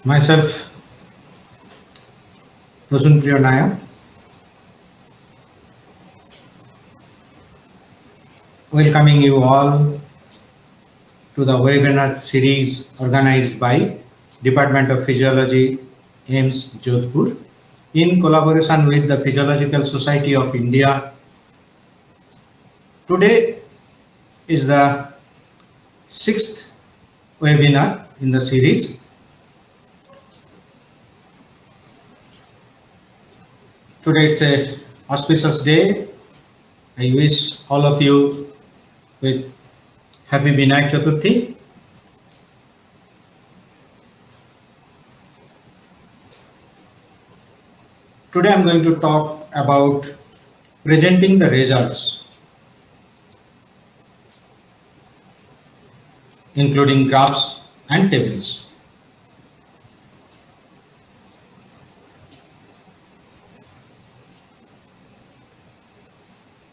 Myself, Prasunpriya Nayak, welcoming you all to the webinar series organized by Department of Physiology, AIIMS, Jodhpur, in collaboration with the Physiological Society of India. Today is the sixth webinar in the series. Today it's a auspicious day. I wish all of you with happy Vinayak Chaturthi. Today I'm going to talk about presenting the results, including graphs and tables.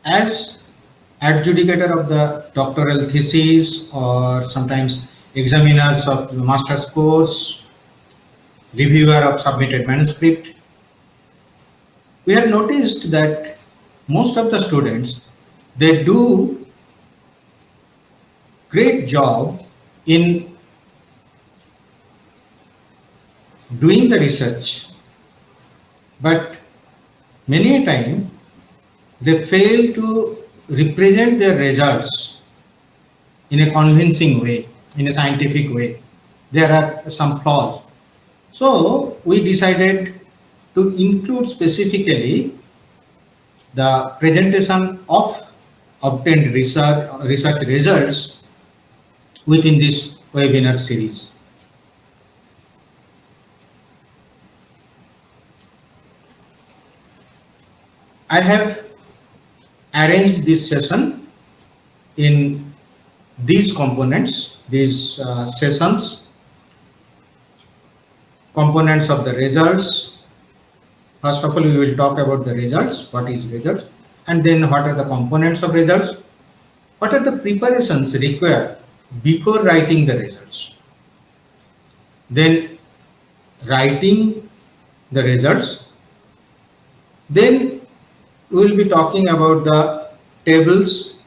As adjudicator of the doctoral thesis or sometimes examiners of the master's course, reviewer of submitted manuscript, we have noticed that most of the students, they do great job in doing the research, but many a time they fail to represent their results in a convincing way, in a scientific way. There are some flaws. So we decided to include specifically the presentation of obtained research results within this webinar series. I have arranged this session in these components, these sessions, components of the results. First of all, we will talk about the results, what is results, and then what are the components of results, what are the preparations required before writing the results. Then writing the results. Then we will be talking about the tables,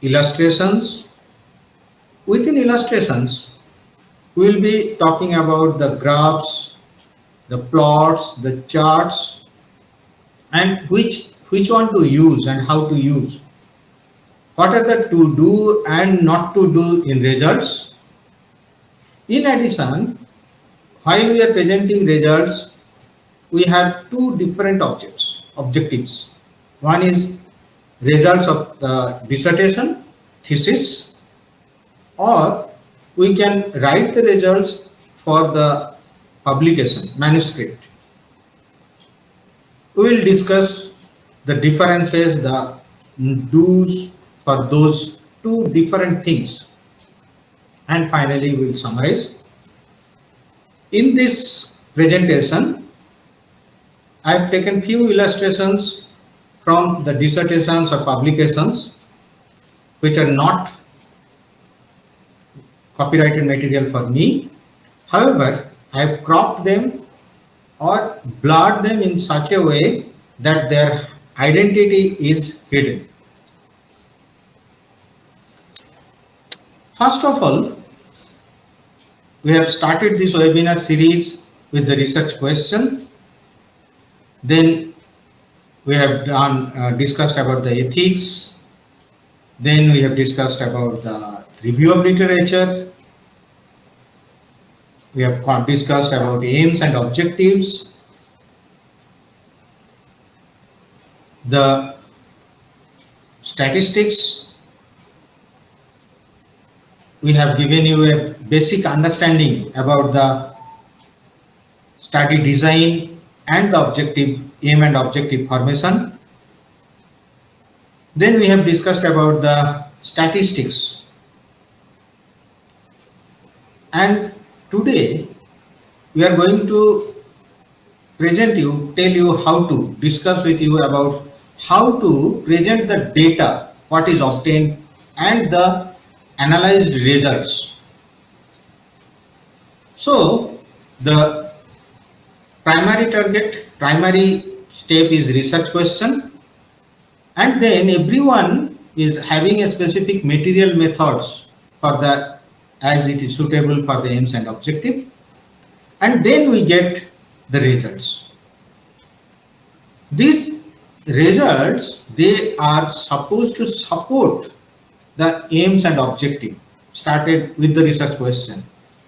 illustrations. Within illustrations, we will be talking about the graphs, the plots, the charts, and which one to use and how to use. What are the to do and not to do in results. In addition, while we are presenting results, we have two different objectives. One is results of the dissertation, thesis, or we can write the results for the publication, manuscript. We will discuss the differences, the do's for those two different things. And finally, we will summarize. In this presentation, I have taken few illustrations from the dissertations or publications which are not copyrighted material for me. However, I have cropped them or blurred them in such a way that their identity is hidden. First of all, we have started this webinar series with the research question. Then we have discussed about the ethics. Then we have discussed about the review of literature. We have discussed about aims and objectives. The statistics. We have given you a basic understanding about the study design and the objective, aim and objective formation. Then we have discussed about the statistics. And today we are going to tell you how to discuss with you about how to present the data, what is obtained, and the analyzed results. So The primary step is research question, and then everyone is having a specific material methods for the as it is suitable for the aims and objective, and then we get the results. These results, they are supposed to support the aims and objective started with the research question.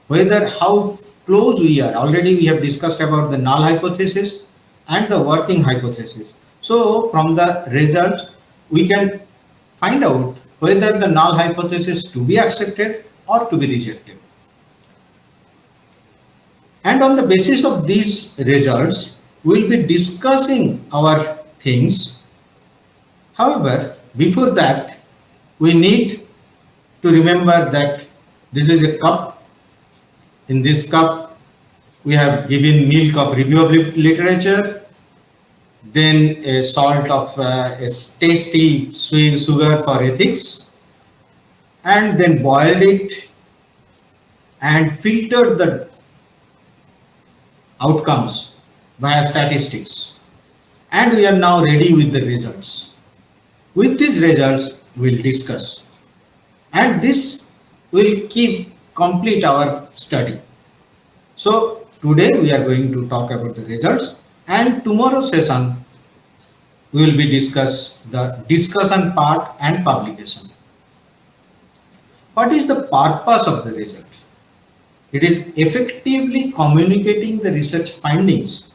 Whether how close we are, already we have discussed about the null hypothesis and the working hypothesis. So from the results, we can find out whether the null hypothesis to be accepted or to be rejected. And on the basis of these results, we will be discussing our things. However, before that, we need to remember that this is a cup. In this cup, we have given milk of review of literature, then a salt of a tasty sweet sugar for ethics, and then boiled it and filtered the outcomes via statistics. And we are now ready with the results. With these results, we'll discuss. And this will complete our study. So today we are going to talk about the results, and tomorrow's session we will be discuss the discussion part and publication. What is the purpose of the result? It is effectively communicating the research findings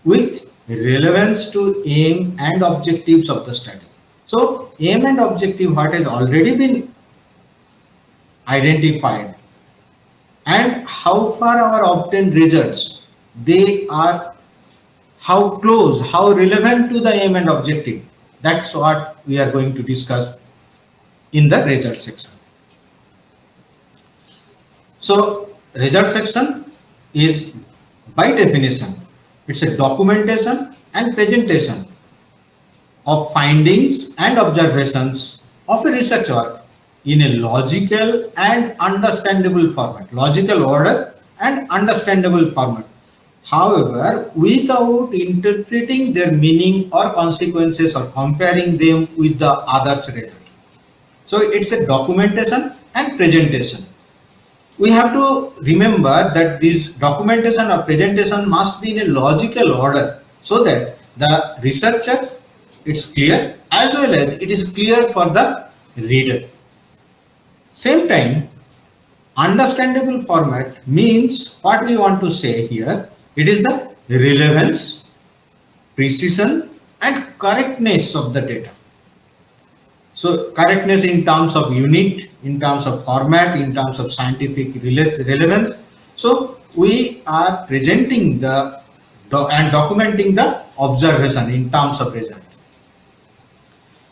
with relevance to aim and objectives of the study. So aim and objective, what has already been identified, and how far our obtained results, they are how close, how relevant to the aim and objective. That's what we are going to discuss in the result section. So result section is, by definition, it's a documentation and presentation of findings and observations of a research work in a logical and understandable format, logical order and understandable format. However, without interpreting their meaning or consequences or comparing them with the others' result. So it's a documentation and presentation. We have to remember that this documentation or presentation must be in a logical order so that the researcher, it's clear, as well as it is clear for the reader. Same time, understandable format means what we want to say here. It is the relevance, precision and correctness of the data. So correctness in terms of unit, in terms of format, in terms of scientific relevance. So we are presenting the and documenting the observation in terms of result.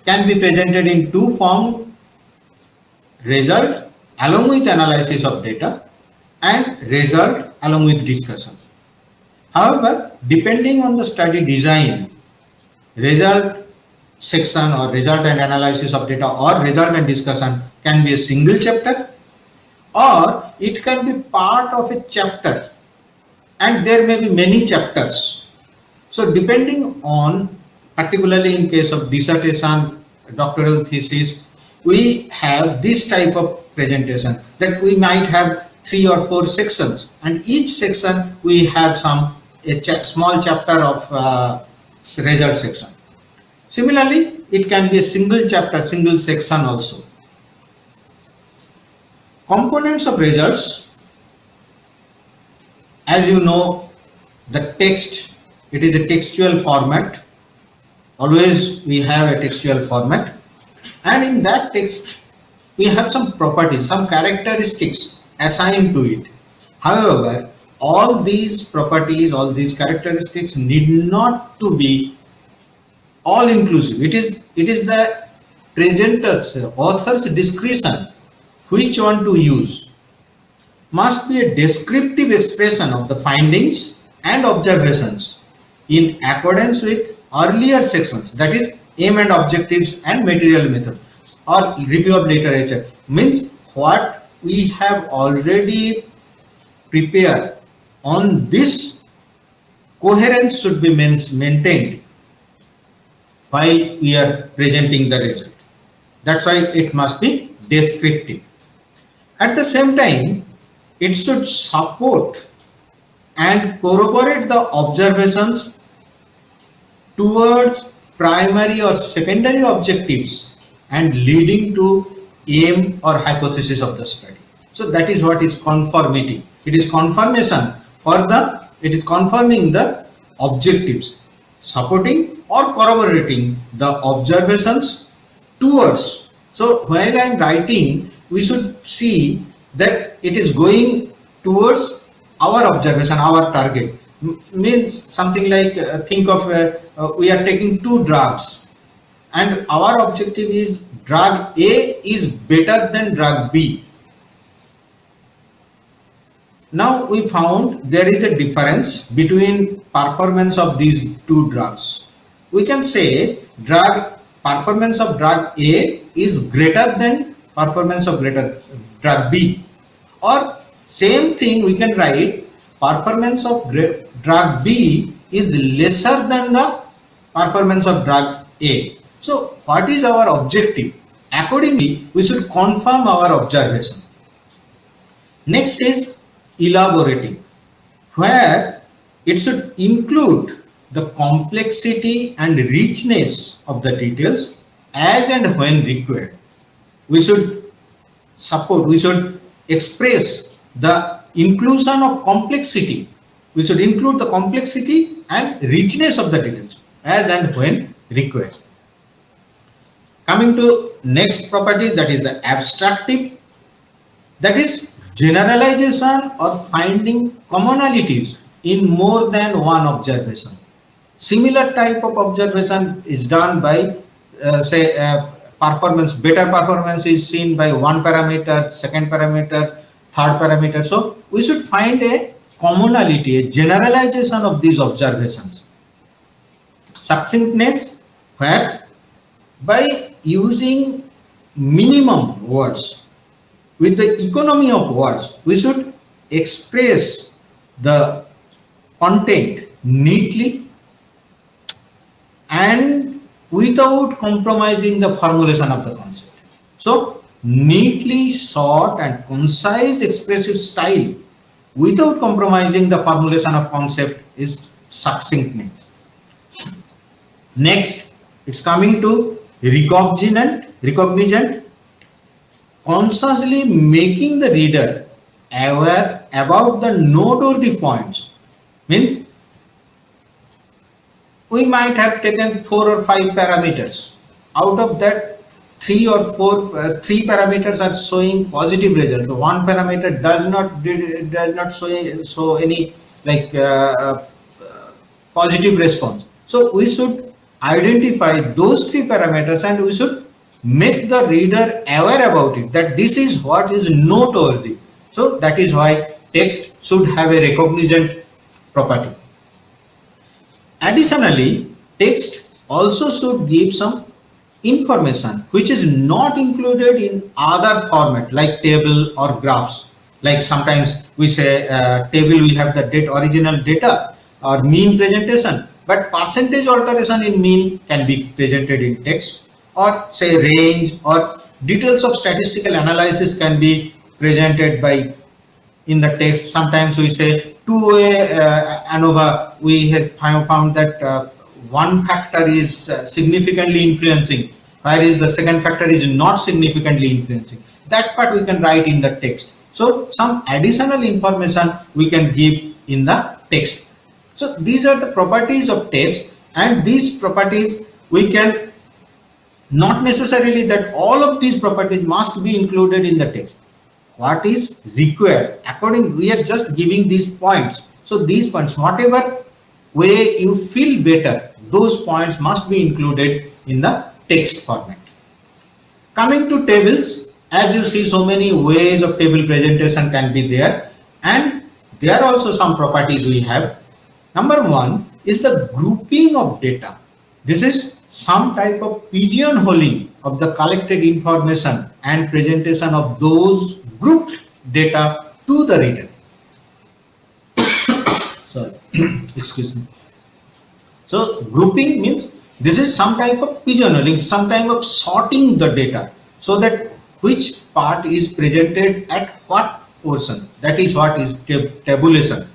Can be presented in two forms: result along with analysis of data and result along with discussion. However, depending on the study design, result section or result and analysis of data or result and discussion can be a single chapter, or it can be part of a chapter, and there may be many chapters. So depending on, particularly in case of dissertation, doctoral thesis, we have this type of presentation that we might have 3 or 4 sections, and each section we have a small chapter of result section. Similarly, it can be a single chapter, single section also. Components of results, as you know, the text, it is a textual format. Always we have a textual format, and in that text we have some properties, some characteristics assigned to it. However, all these properties, all these characteristics need not to be all inclusive. It is the presenter's, author's discretion which one to use. Must be a descriptive expression of the findings and observations in accordance with earlier sections, that is aim and objectives and material method or review of literature, means what we have already prepared on this, coherence should be maintained while we are presenting the result. That's why it must be descriptive. At the same time, it should support and corroborate the observations towards primary or secondary objectives and leading to aim or hypothesis of the study. So that is what is conformity. It is confirmation it is confirming the objectives, supporting or corroborating the observations towards. So while I am writing, we should see that it is going towards our observation, our target. Means something like think of we are taking two drugs and our objective is drug A is better than drug B. Now we found there is a difference between performance of these two drugs. We can say performance of drug A is greater than performance of drug B, or same thing we can write performance of drug B is lesser than the performance of drug A. So what is our objective? Accordingly, we should confirm our observation. Next is elaborating, where it should include the complexity and richness of the details as and when required. We should express the inclusion of complexity. We should include the complexity and richness of the details as and when required. Coming to next property, that is the abstractive, that is generalization or finding commonalities in more than one observation. Similar type of observation is done by better performance is seen by one parameter, second parameter, third parameter. So we should find a commonality, a generalization of these observations. Succinctness, where by using minimum words with the economy of words, we should express the content neatly and without compromising the formulation of the concept. So neatly, short and concise expressive style without compromising the formulation of concept is succinctness. Next, it's coming to recognizant, consciously making the reader aware about the noteworthy points. Means we might have taken 4 or 5 parameters. Out of that, 3 parameters are showing positive results. So one parameter does not show any positive response. So we should identify those 3 parameters and we should make the reader aware about it, that this is what is noteworthy. So that is why text should have a recognizant property. Additionally, text also should give some information which is not included in other format like table or graphs. Like sometimes we say table, we have the original data or mean presentation, but percentage alteration in mean can be presented in text, or say range or details of statistical analysis can be presented in the text. Sometimes we say two-way ANOVA, we have found that one factor is significantly influencing, whereas the second factor is not significantly influencing. That part we can write in the text. So some additional information we can give in the text. So these are the properties of text, and these properties we can not necessarily that all of these properties must be included in the text. What is required according, we are just giving these points. So these points, whatever way you feel better, those points must be included in the text format. Coming to tables, as you see, so many ways of table presentation can be there, and there are also some properties we have. Number 1 is the grouping of data. This is some type of pigeonholing of the collected information and presentation of those grouped data to the reader. Sorry, excuse me. So grouping means this is some type of pigeonholing, some type of sorting the data so that which part is presented at what portion. That is what is tabulation.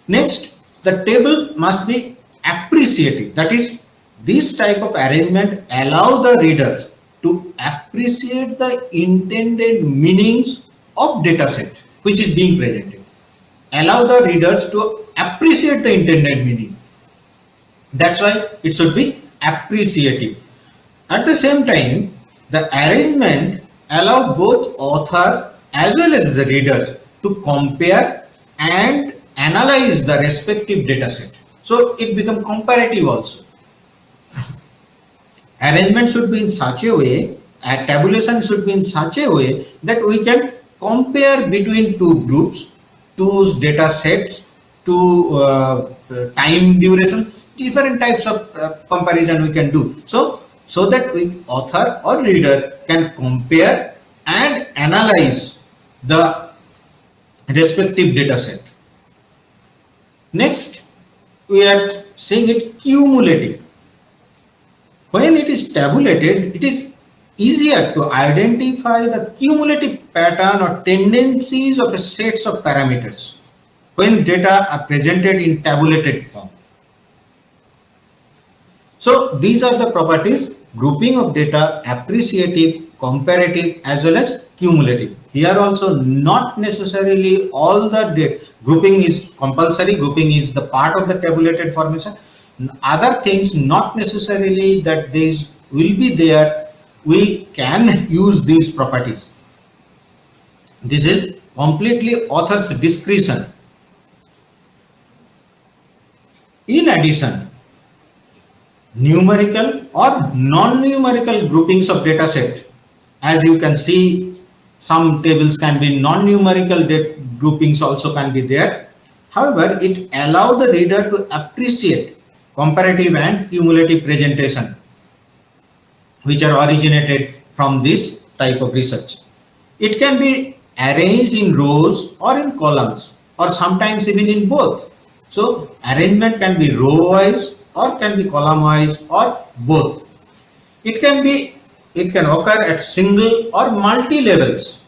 Next, the table must be appreciative. That is, this type of arrangement allow the readers to appreciate the intended meanings of data set which is being presented. Allow the readers to appreciate the intended meaning. That's why it should be appreciative. At the same time, the arrangement allow both author as well as the reader to compare and analyze the respective data set. So it becomes comparative also. Arrangement should be in such a way, tabulation should be in such a way that we can compare between two groups, two data sets, two time durations, different types of comparison we can do. So that we author or reader can compare and analyze the respective data set. Next, we are saying it cumulative. When it is tabulated, it is easier to identify the cumulative pattern or tendencies of a sets of parameters when data are presented in tabulated form. So these are the properties: grouping of data, appreciative, comparative, as well as cumulative. Here also not necessarily all the grouping is compulsory, grouping is the part of the tabulated formation. Other things not necessarily that these will be there, we can use these properties. This is completely author's discretion. In addition, numerical or non-numerical groupings of data set, as you can see, some tables can be non-numerical groupings also can be there. However, it allows the reader to appreciate comparative and cumulative presentation which are originated from this type of research. It can be arranged in rows or in columns or sometimes even in both. So arrangement can be row wise or can be column wise or both. It can occur at single or multi levels.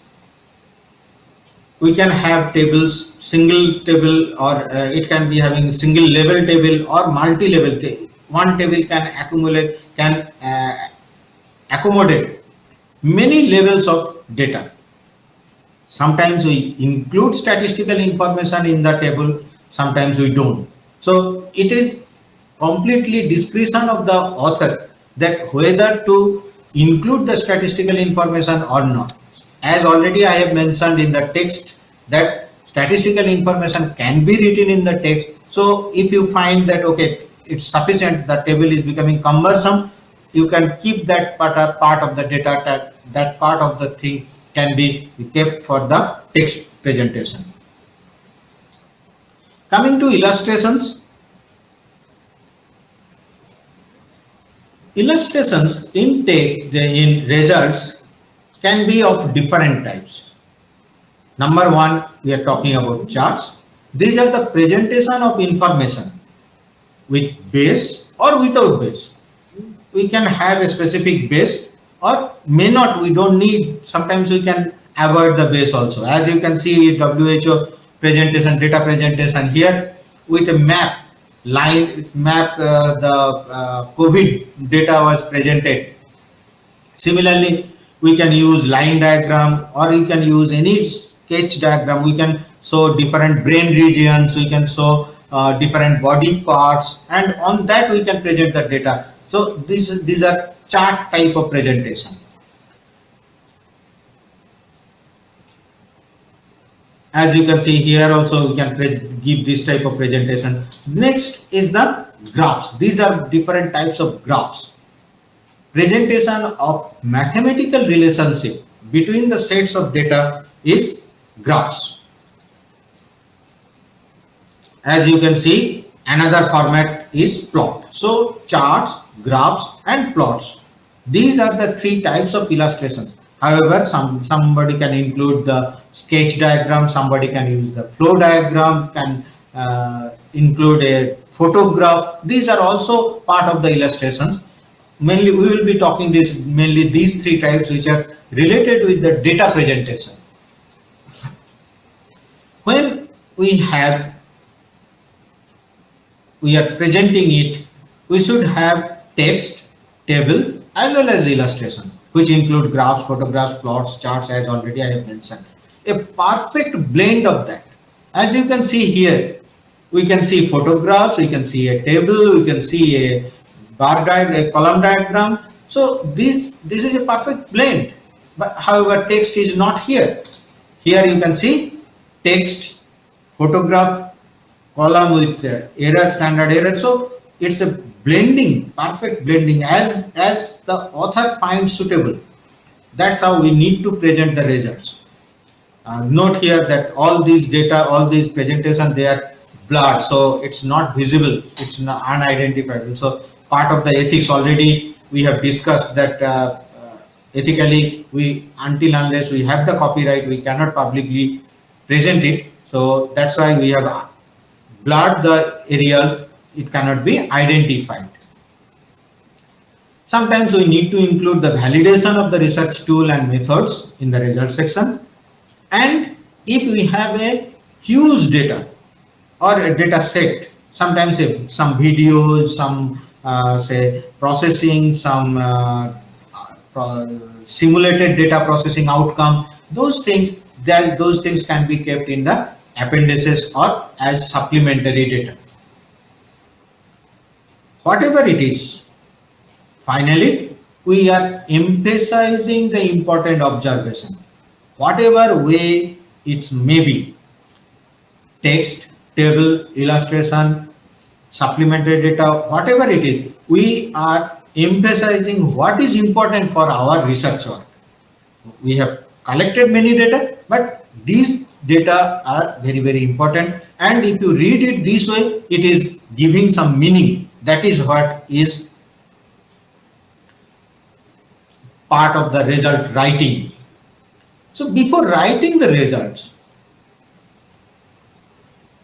We can have tables, single table, or it can be having single level table or multi level table. One table can accommodate many levels of data. Sometimes we include statistical information in the table, sometimes we don't. So it is completely discretion of the author that whether to include the statistical information or not. As already I have mentioned in the text that statistical information can be written in the text. So if you find that okay, it's sufficient, the table is becoming cumbersome, you can keep that part of the data, that part of the thing can be kept for the text presentation. Coming to illustrations. Illustrations in results can be of different types. Number one, we are talking about charts. These are the presentation of information with base or without base. We can have a specific base or may not, we don't need, sometimes we can avoid the base also. As you can see, WHO presentation, data presentation here with a map, the COVID data was presented. Similarly, we can use line diagram or we can use any sketch diagram. We can show different brain regions, we can show different body parts, and on that we can present the data. So these are chart type of presentation. As you can see here also we can give this type of presentation. Next is the graphs. These are different types of graphs. Presentation of mathematical relationship between the sets of data is graphs. As you can see, another format is plot. So charts, graphs and plots. These are the three types of illustrations. However, somebody can include the sketch diagram, somebody can use the flow diagram, include a photograph. These are also part of the illustrations. Mainly, we will be talking mainly these three types which are related with the data presentation. When we are presenting it, we should have text, table, as well as illustration, which include graphs, photographs, plots, charts, as already I have mentioned. A perfect blend of that. As you can see here, we can see photographs, we can see a table, we can see a a column diagram. So this is a perfect blend. But however, text is not here. Here you can see text, photograph, column with error, standard error. So it's a blending, perfect blending as the author finds suitable. That's how we need to present the results. Note here that all these data, all these presentation, they are blurred, so it's not visible, it's not unidentifiable. So part of the ethics already we have discussed that ethically we, until unless we have the copyright, we cannot publicly present it. So that's why we have blurred the areas, it cannot be identified. Sometimes we need to include the validation of the research tool and methods in the result section. And if we have a huge data or a data set, sometimes some videos, some say processing, some simulated data processing outcome, those things can be kept in the appendices or as supplementary data. Whatever it is, finally, we are emphasizing the important observation. Whatever way it may be, text, table, illustration, supplementary data, whatever it is, we are emphasizing what is important for our research work. We have collected many data, but these data are very, very important. And if you read it this way, it is giving some meaning. That is what is part of the result writing. So before writing the results,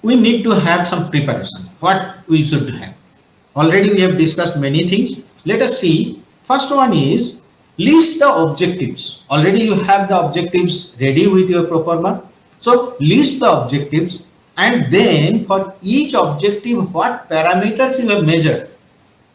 we need to have some preparation. What we should have. Already we have discussed many things. Let us see. First one is list the objectives. Already you have the objectives ready with your proforma. So list the objectives, and then for each objective what parameters you have measured,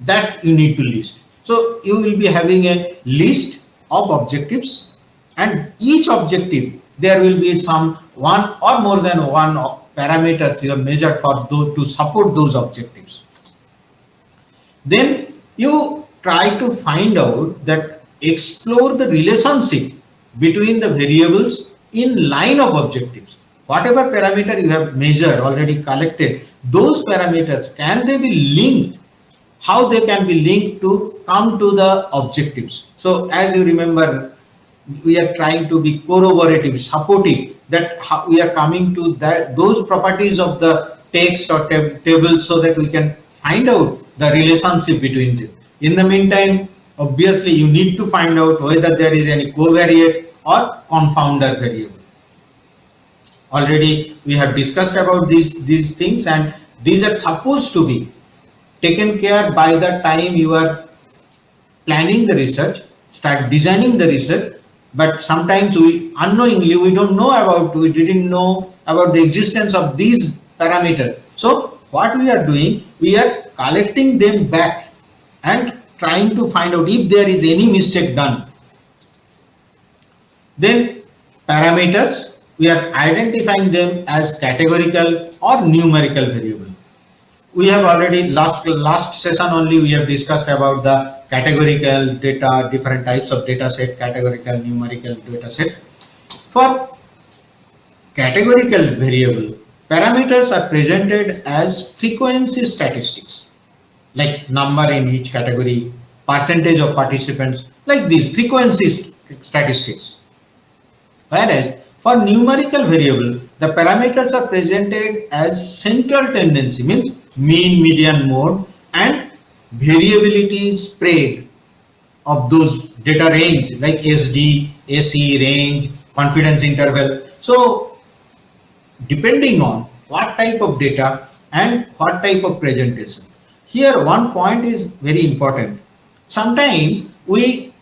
that you need to list. So you will be having a list of objectives, and each objective there will be some one or more than one parameters you have measured for those to support those objectives. Then you try to find out that explore the relationship between the variables in line of objectives. Whatever parameter you have measured, already collected, those parameters, can they be linked? How they can be linked to come to the objectives? So as you remember, we are trying to be corroborative, supportive, that we are coming to those properties of the text or table so that we can find out the relationship between them. In the meantime, obviously you need to find out whether there is any covariate or confounder variable. Already we have discussed about these things, and these are supposed to be taken care by the time you are planning the research, start designing the research. But sometimes we unknowingly, we didn't know about the existence of these parameters. So what we are doing, we are collecting them back and trying to find out if there is any mistake done. Then parameters, we are identifying them as categorical or numerical variable. We have already last session only we have discussed about the categorical data, different types of data set, categorical, numerical data set. For categorical variable, parameters are presented as frequency statistics, like number in each category, percentage of participants, like these frequency statistics. Whereas for numerical variable, the parameters are presented as central tendency, means mean, median, mode, and variability spread of those data range like SD, AC, range, confidence interval. So depending on what type of data and what type of presentation. Here one point is very important. Sometimes we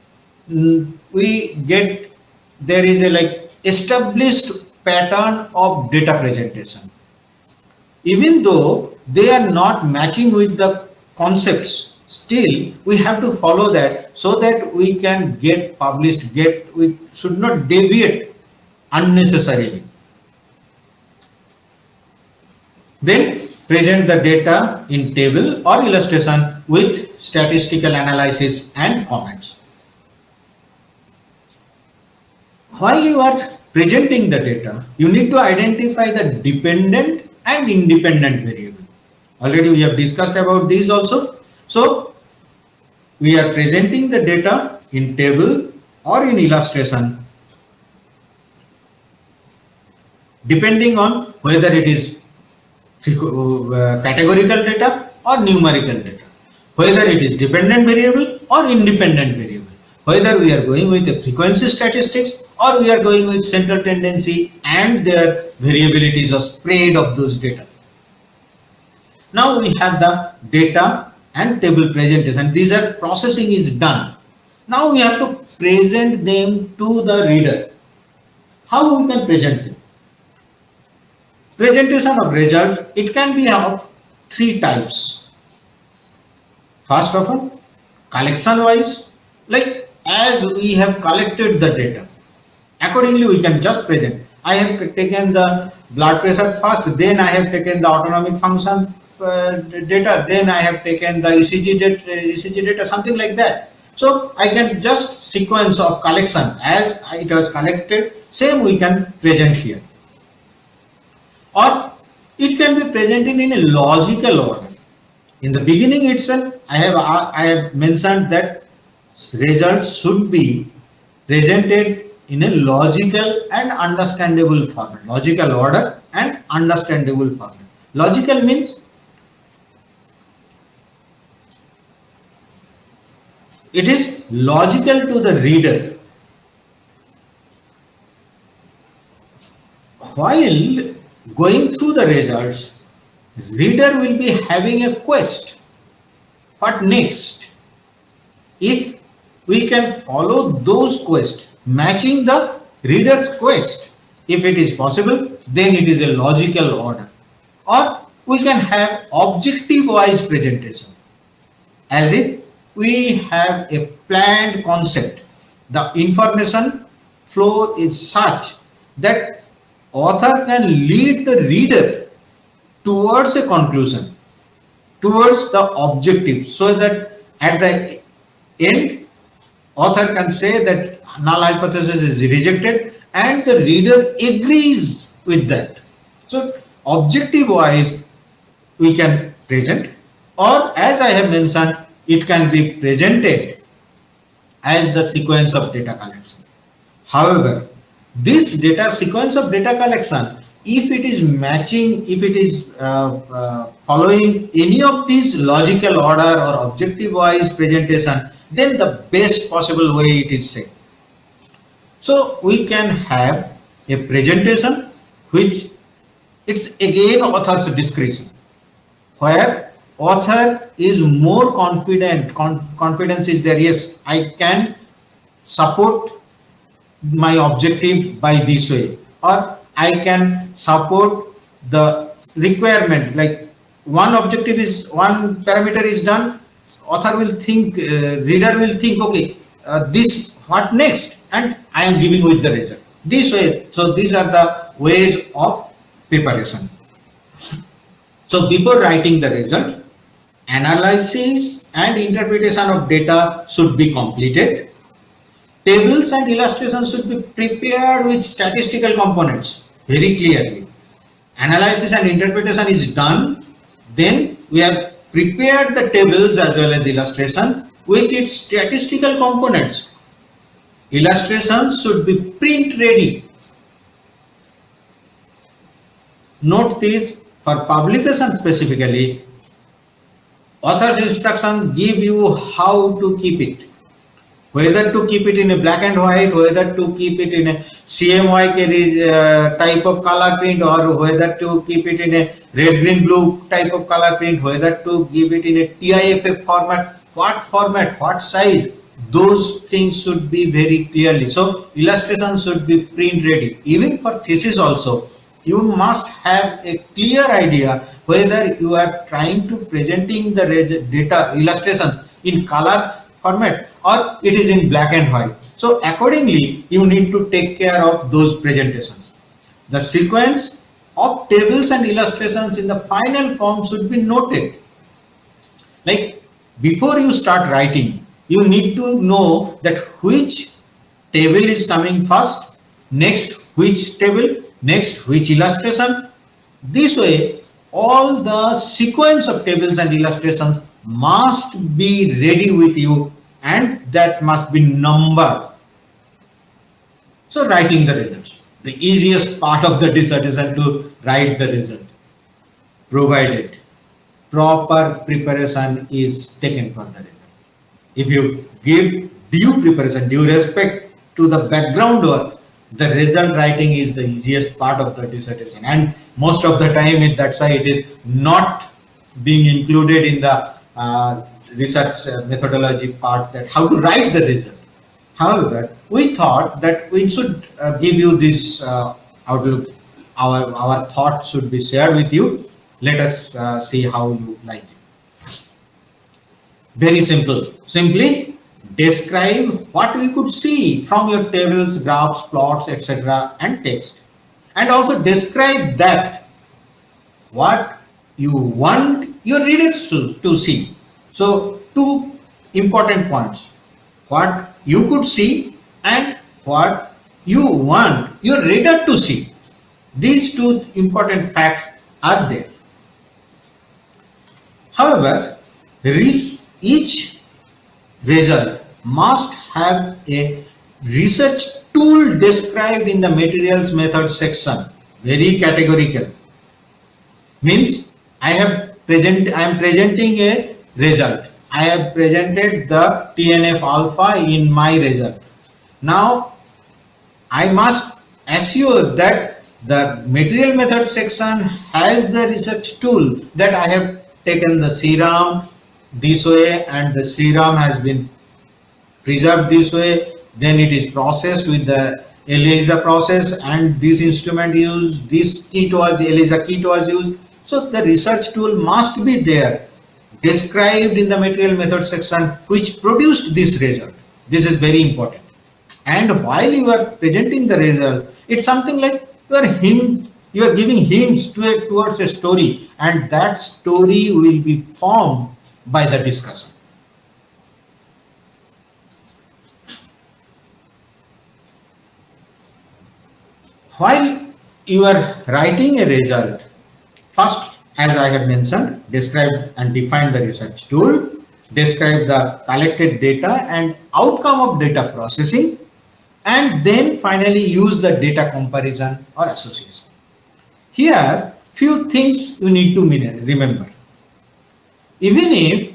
get, there is a like established pattern of data presentation. Even though they are not matching with the concepts, still we have to follow that so that we can get published, we should not deviate unnecessarily. Then present the data in table or illustration with statistical analysis and comments. While you are presenting the data, you need to identify the dependent and independent variable. Already we have discussed about these also. So we are presenting the data in table or in illustration depending on whether it is categorical data or numerical data, whether it is dependent variable or independent variable, whether we are going with the frequency statistics or we are going with central tendency and their variabilities or spread of those data. Now we have the data and table presentation. These are processing is done. Now we have to present them to the reader. How we can present them? Presentation of results, it can be of three types. First of all, collection wise, like as we have collected the data, accordingly we can just present. I have taken the blood pressure first, then I have taken the autonomic function data, then I have taken the ECG data, something like that. So I can just sequence of collection as it was collected, same we can present here. Or it can be presented in a logical order. In the beginning itself, I have mentioned that results should be presented in a logical and understandable format. Logical order and understandable format. Logical means it is logical to the reader. While going through the results, reader will be having a quest. What next? If we can follow those quests, matching the reader's quest, if it is possible, then it is a logical order. Or we can have objective wise presentation, as if we have a planned concept. The information flow is such that author can lead the reader towards a conclusion, towards the objective, so that at the end, author can say that null hypothesis is rejected and the reader agrees with that. So objective wise, we can present, or as I have mentioned, it can be presented as the sequence of data collection. However, this data sequence of data collection, if it is matching, if it is following any of these logical order or objective wise presentation, then the best possible way it is said. So we can have a presentation which it's again author's discretion, where author is more confident, confidence is there, yes, I can support my objective by this way, or I can support the requirement, like one objective is, one parameter is done, author will think, reader will think, okay, this what next, and I am giving with the result this way. So these are the ways of preparation. So before writing the result, analysis and interpretation of data should be completed. Tables and illustrations should be prepared with statistical components very clearly. Analysis and interpretation is done. Then we have prepared the tables as well as illustration with its statistical components. Illustrations should be print ready. Note this, for publication specifically, author's instructions give you how to keep it. whether to keep it in a black and white, whether to keep it in a CMYK type of color print, or whether to keep it in a red, green, blue type of color print, whether to give it in a TIFF format, what size, those things should be very clearly. So illustration should be print ready. Even for thesis also, you must have a clear idea whether you are trying to presenting the data illustration in color format or it is in black and white. So accordingly, you need to take care of those presentations. The sequence of tables and illustrations in the final form should be noted. Like before you start writing, you need to know that which table is coming first, next which table, next which illustration. This way, all the sequence of tables and illustrations must be ready with you, and that must be numbered. So writing the results, the easiest part of the dissertation to write the result, provided proper preparation is taken for the result. If you give due preparation, due respect to the background work, the result writing is the easiest part of the dissertation, and most of the time that's why it is not being included in the research methodology part, that how to write the result. However, we thought that we should give you this outlook. Our thoughts should be shared with you. Let us see how you like it. Very simple. Simply describe what we could see from your tables, graphs, plots, etc. and text. And also describe that what you want your readers to see. So two important points: what you could see and what you want your reader to see. These two important facts are there. However, each result must have a research tool described in the materials method section. Very categorical. Means I am presenting a result. I have presented the TNF alpha in my result. Now I must assure that the material method section has the research tool, that I have taken the serum this way and the serum has been preserved this way, then it is processed with the ELISA process, and this instrument used, this kit was ELISA kit was used. So the research tool must be there, described in the material method section, which produced this result. This is very important. And while you are presenting the result, it's something like you are giving hints towards a story, and that story will be formed by the discussion. While you are writing a result, first, as I have mentioned, describe and define the research tool, describe the collected data and outcome of data processing, and then finally use the data comparison or association. Here, few things you need to remember. Even if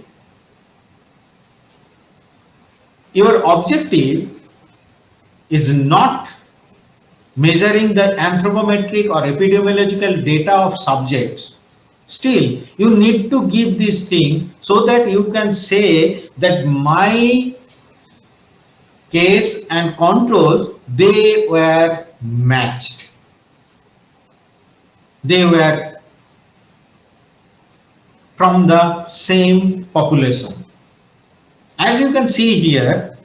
your objective is not measuring the anthropometric or epidemiological data of subjects, still you need to give these things so that you can say that my case and controls, they were matched. They were from the same population. As you can see here,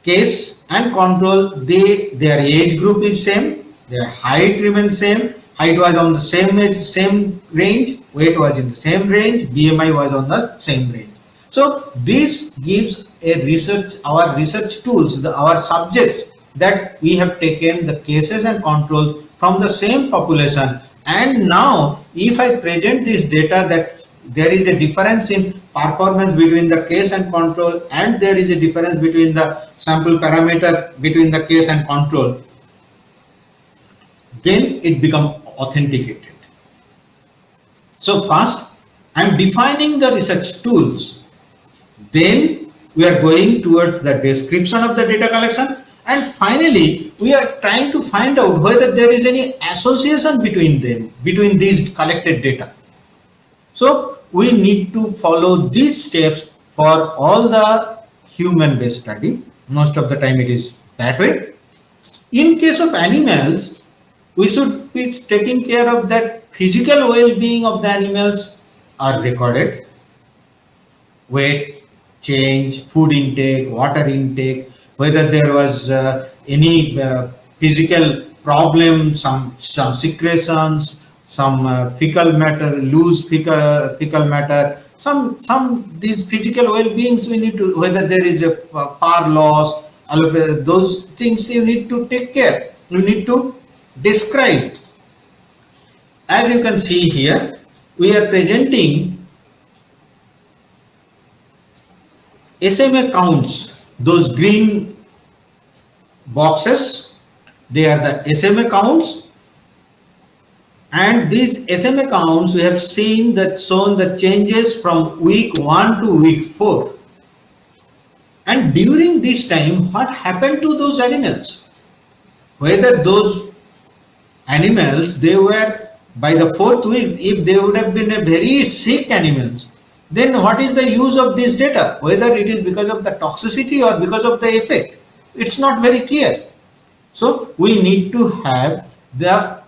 case and control, their age group is same, their height remains same, height was on the same range, weight was in the same range, BMI was on the same range. So this gives our research tools, our subjects, that we have taken the cases and controls from the same population, and now if I present this data that there is a difference in performance between the case and control, and there is a difference between the sample parameter between the case and control, then it becomes authenticated. So first I am defining the research tools, then We are going towards the description of the data collection, and finally we are trying to find out whether there is any association between them, between these collected data. So we need to follow these steps for all the human based study. Most of the time it is that way. In case of animals, we should be taking care of that physical well-being of the animals are recorded. Weight change, food intake, water intake, whether there was any physical problem, some secretions, some fecal matter, loose fecal matter, some these physical well-beings we need to, whether there is a far loss, those things you need to take care. You need to describe. As you can see here, we are presenting SMA counts, those green boxes, they are the SMA counts, and these SMA counts we have seen that shown the changes from week 1 to week 4. And during this time, what happened to those animals? Whether those animals, they were by the 4th week, if they would have been a very sick animals, then what is the use of this data? Whether it is because of the toxicity or because of the effect, it's not very clear. So we need to have the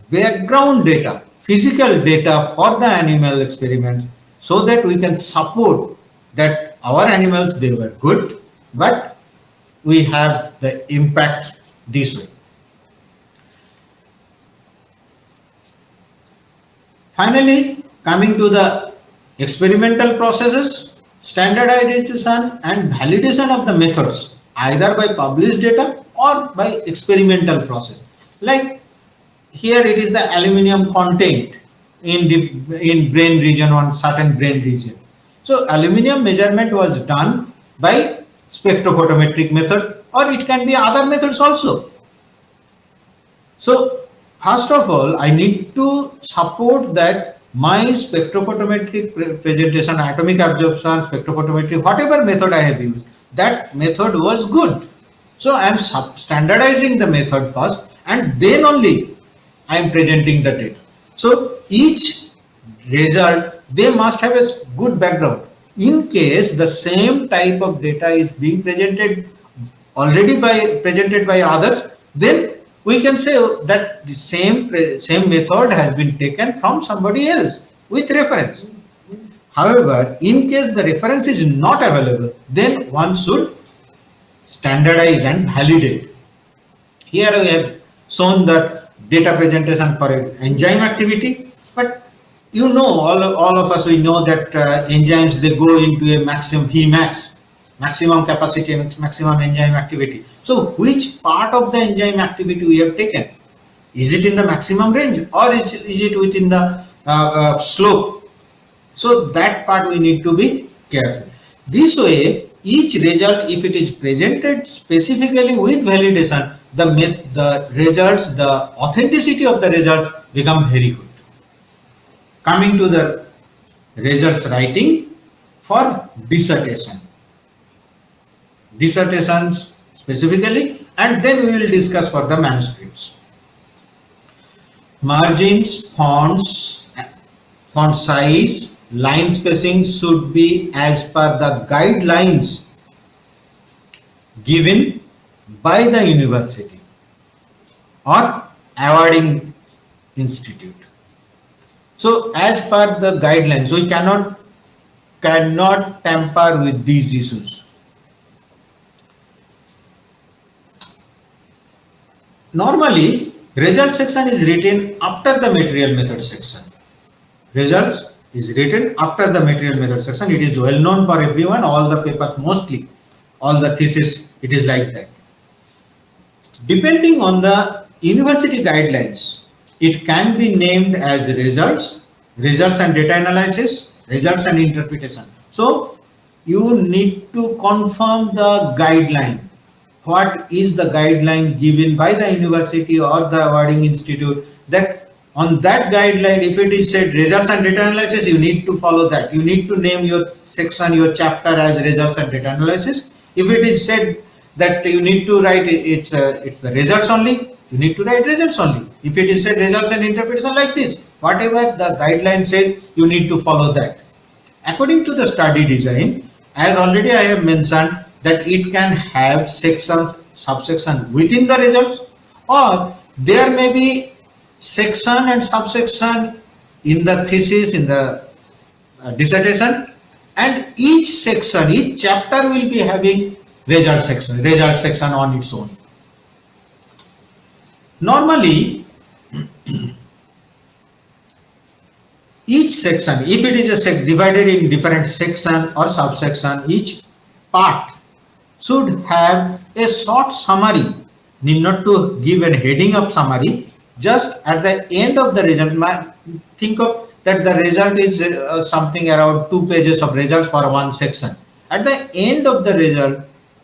background data, physical data for the animal experiments, so that we can support that our animals, they were good, but we have the impact this way. Finally, coming to the experimental processes, standardization and validation of the methods, either by published data or by experimental process. Like here it is the aluminum content in brain region, on certain brain region. So aluminum measurement was done by spectrophotometric method, or it can be other methods also. So first of all, I need to support that my spectrophotometric presentation, atomic absorption, spectrophotometry, whatever method I have used, that method was good. So I am standardizing the method first, and then only I am presenting the data. So each result, they must have a good background. In case the same type of data is being presented by others, then we can say that the same method has been taken from somebody else with reference. However, in case the reference is not available, then one should standardize and validate. Here we have shown the data presentation for enzyme activity, but you know, all of us, we know that enzymes, they go into a maximum Vmax, maximum capacity, maximum enzyme activity. So which part of the enzyme activity we have taken? Is it in the maximum range, or is it within the slope? So that part we need to be careful. This way, each result, if it is presented specifically with validation, the results, the authenticity of the results become very good. Coming to the results writing for dissertations specifically, and then we will discuss for the manuscripts. Margins, fonts, font size, line spacing should be as per the guidelines given by the university or awarding institute. So as per the guidelines, we cannot tamper with these issues. Normally, result section is written after the material method section. Results is written after the material method section. It is well known for everyone, all the papers, mostly all the thesis, it is like that. Depending on the university guidelines, it can be named as results and data analysis, results and interpretation. So you need to confirm the guideline. What is the guideline given by the university or the awarding institute? That on that guideline, if it is said results and data analysis, you need to follow that. You need to name your section, your chapter as results and data analysis. If it is said that you need to write it's the results only, you need to write results only. If it is said results and interpretation, like this, whatever the guideline says, you need to follow that. According to the study design, as already I have mentioned, that it can have sections, subsection within the results, or there may be section and subsection in the thesis, in the dissertation, and each section, each chapter will be having result section on its own. Normally, each section, if it is divided in different section or subsection, each part should have a short summary. Need not to give a heading of summary. Just at the end of the result, think of that the result is something around 2 pages of results for one section. At the end of the result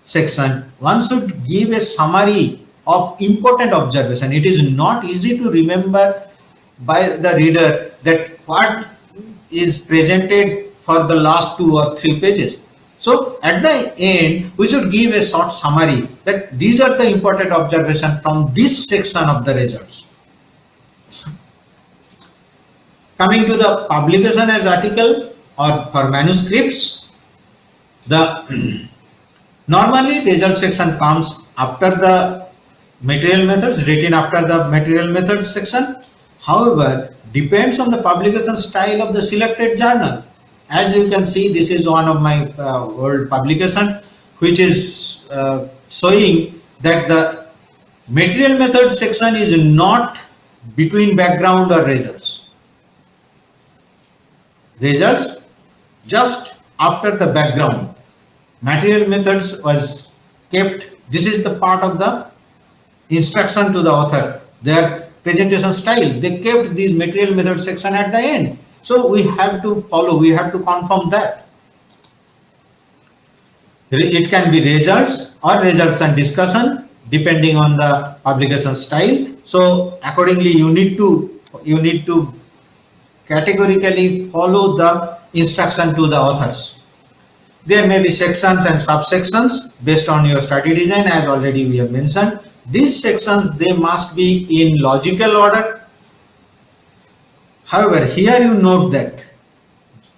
section, one should give a summary of important observation. It is not easy to remember by the reader that what is presented for the last 2 or 3 pages. So at the end, we should give a short summary that these are the important observations from this section of the results. Coming to the publication as article or for manuscripts, the normally result section comes after the material methods, written after the material methods section. However, depends on the publication style of the selected journal. As you can see, this is one of my old publication, which is showing that the material method section is not between background or results. Results just after the background. Material methods was kept. This is the part of the instruction to the author. Their presentation style. They kept this material method section at the end. So we have to follow. We have to confirm that. It can be results or results and discussion depending on the publication style. So accordingly, you need to categorically follow the instruction to the authors. There may be sections and subsections based on your study design, as already we have mentioned. These sections, they must be in logical order. However, here you note that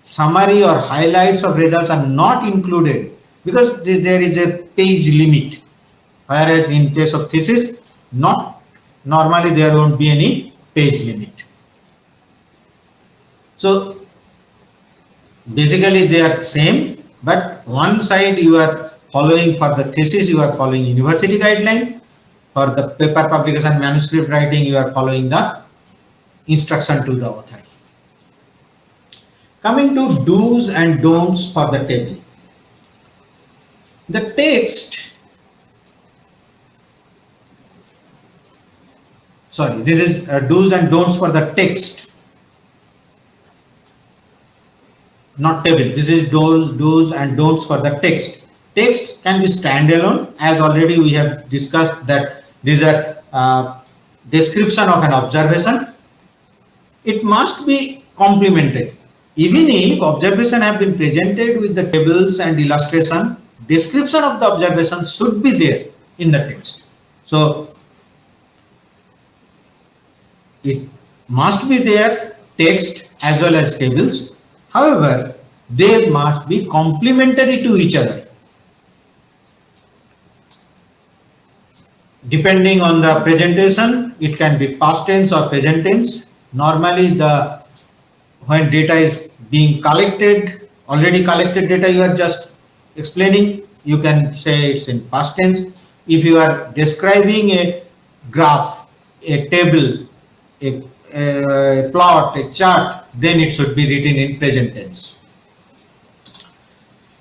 summary or highlights of results are not included because there is a page limit. Whereas in case of thesis, normally there won't be any page limit. So basically they are same, but one side you are following for the thesis, you are following university guideline. For the paper publication manuscript writing, you are following the instruction to the author. Coming to do's and don'ts for the table. The text, sorry, this is do's and don'ts for the text, not table. This is do's and don'ts for the text. Text can be standalone, as already we have discussed that these are description of an observation. It must be complemented. Even if observation have been presented with the tables and illustration, description of the observation should be there in the text. So it must be there, text as well as tables. However, they must be complementary to each other. Depending on the presentation, it can be past tense or present tense. Normally, when data is being collected, already collected data you are just explaining, you can say it's in past tense. If you are describing a graph, a table, a plot, a chart, then it should be written in present tense.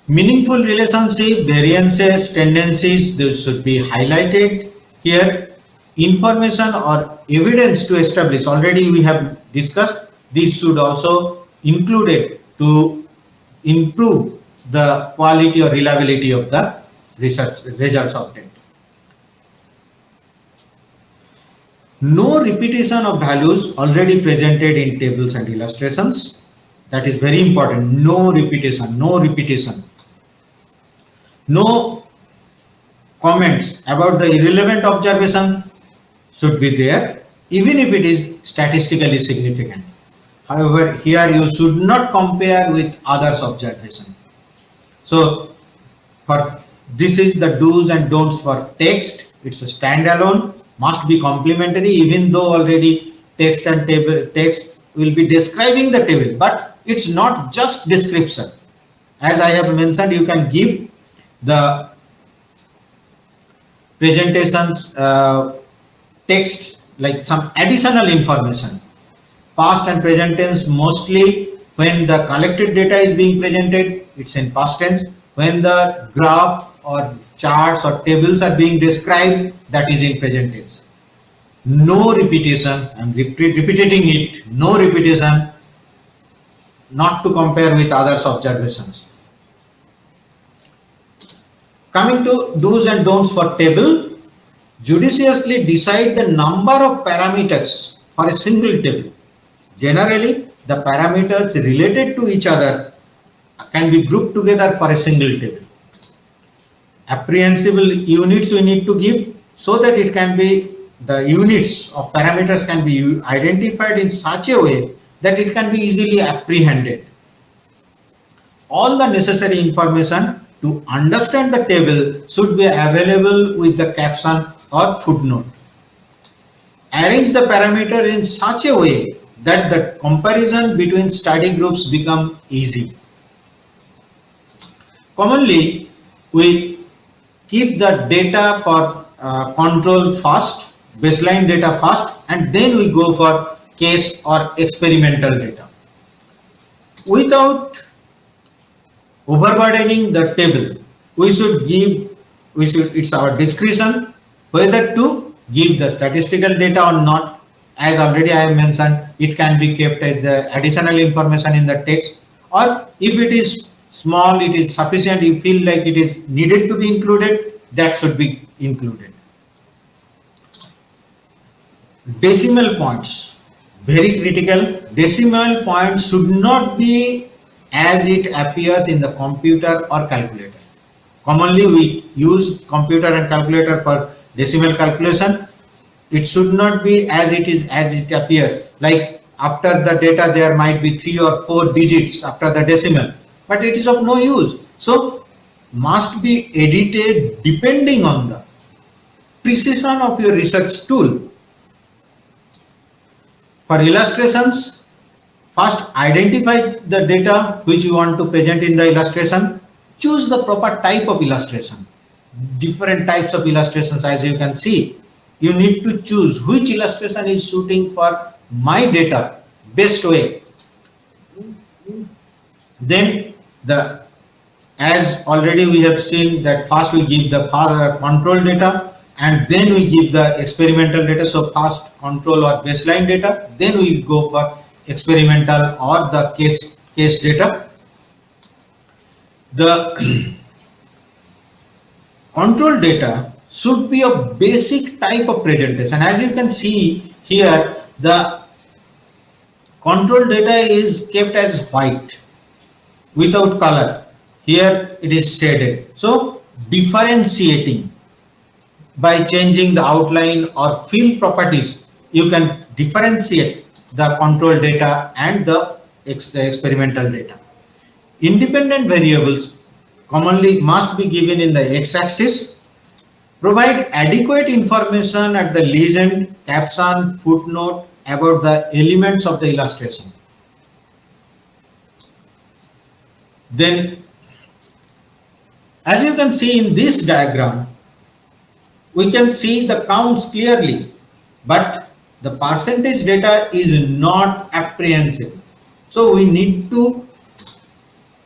Meaningful relationship, variances, tendencies, those should be highlighted. Here, information or evidence to establish, already we have discussed, these should also included to improve the quality or reliability of the research results obtained. No repetition of values already presented in tables and illustrations. That is very important. No repetition, no repetition. No comments about the irrelevant observation should be there, even if it is statistically significant. However, here you should not compare with others' observation. So, for this is the do's and don'ts for text. It's a standalone, must be complementary, even though already text and table text will be describing the table, but it's not just description. As I have mentioned, you can give the presentations text like some additional information. Past and present tense, mostly when the collected data is being presented, it's in past tense. When the graph or charts or tables are being described, that is in present tense. No repetition, I'm repeating it, no repetition, not to compare with others' observations. Coming to do's and don'ts for table, judiciously decide the number of parameters for a single table. Generally, the parameters related to each other can be grouped together for a single table. Apprehensible units we need to give so that it can be, the units of parameters can be identified in such a way that it can be easily apprehended. All the necessary information to understand the table should be available with the caption or footnote. Arrange the parameter in such a way that the comparison between study groups become easy. Commonly, we keep the data for control first, baseline data first, and then we go for case or experimental data. Without overburdening the table, it's our discretion whether to give the statistical data or not. As already I have mentioned, it can be kept as the additional information in the text, or if it is small, it is sufficient, you feel like it is needed to be included, that should be included. Decimal points, very critical. Decimal points should not be as it appears in the computer or calculator. Commonly we use computer and calculator for decimal calculation. It should not be as it appears, like after the data there might be 3 or 4 digits after the decimal, but it is of no use. So must be edited depending on the precision of your research tool. For illustrations, first identify the data which you want to present in the illustration. Choose the proper type of illustration. Different types of illustrations, as you can see. You need to choose which illustration is suiting for my data best way. Then as already we have seen that first we give the control data and then we give the experimental data. So first control or baseline data, then we go for experimental or the case data. The control data should be a basic type of presentation. As you can see here, the control data is kept as white without color. Here it is shaded. So differentiating by changing the outline or fill properties, you can differentiate the control data and the experimental data. Independent variables commonly must be given in the x-axis. Provide adequate information at the legend, caption, footnote about the elements of the illustration. Then, as you can see in this diagram, we can see the counts clearly, but the percentage data is not apprehensive. So we need to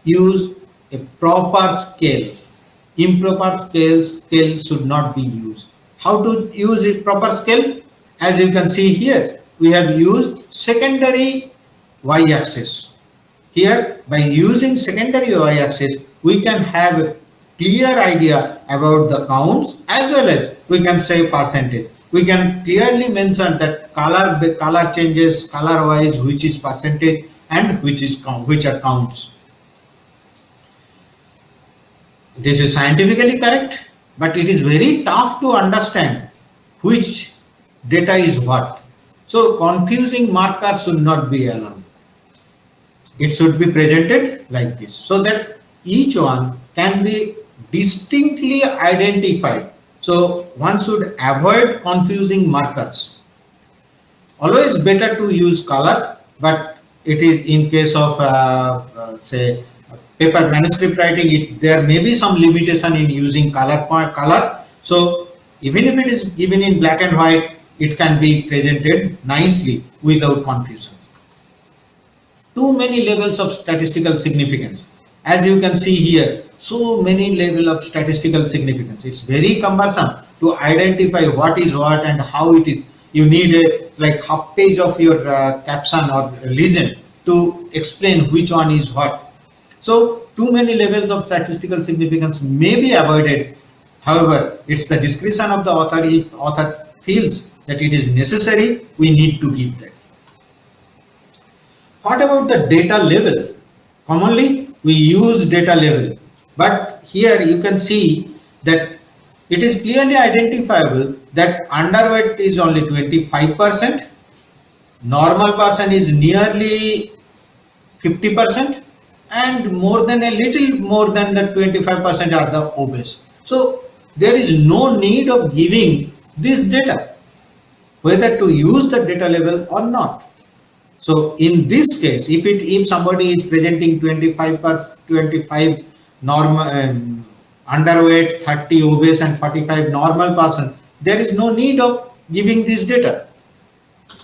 use a proper scale. Improper scale should not be used. How to use a proper scale? As you can see here, we have used secondary y-axis. Here, by using secondary y-axis, we can have a clear idea about the counts, as well as we can say percentage. We can clearly mention that color changes, color wise, which is percentage, and which are counts. This is scientifically correct, but it is very tough to understand which data is what. So confusing markers should not be allowed. It should be presented like this so that each one can be distinctly identified. So one should avoid confusing markers. Always better to use color, but it is in case of say paper manuscript writing, there may be some limitation in using color. So even if it is given in black and white, it can be presented nicely without confusion. Too many levels of statistical significance. As you can see here, so many level of statistical significance. It's very cumbersome to identify what is what and how it is. You need a like half page of your caption or legend to explain which one is what. So too many levels of statistical significance may be avoided. However, it's the discretion of the author. If author feels that it is necessary, we need to give that. What about the data level? Commonly we use data level, but here you can see that it is clearly identifiable that underweight is only 25%, normal person is nearly 50%, and more than a little more than the 25% are the obese. So there is no need of giving this data, whether to use the data level or not. So in this case, if somebody is presenting 25 normal underweight, 30 obese and 45 normal person, there is no need of giving this data.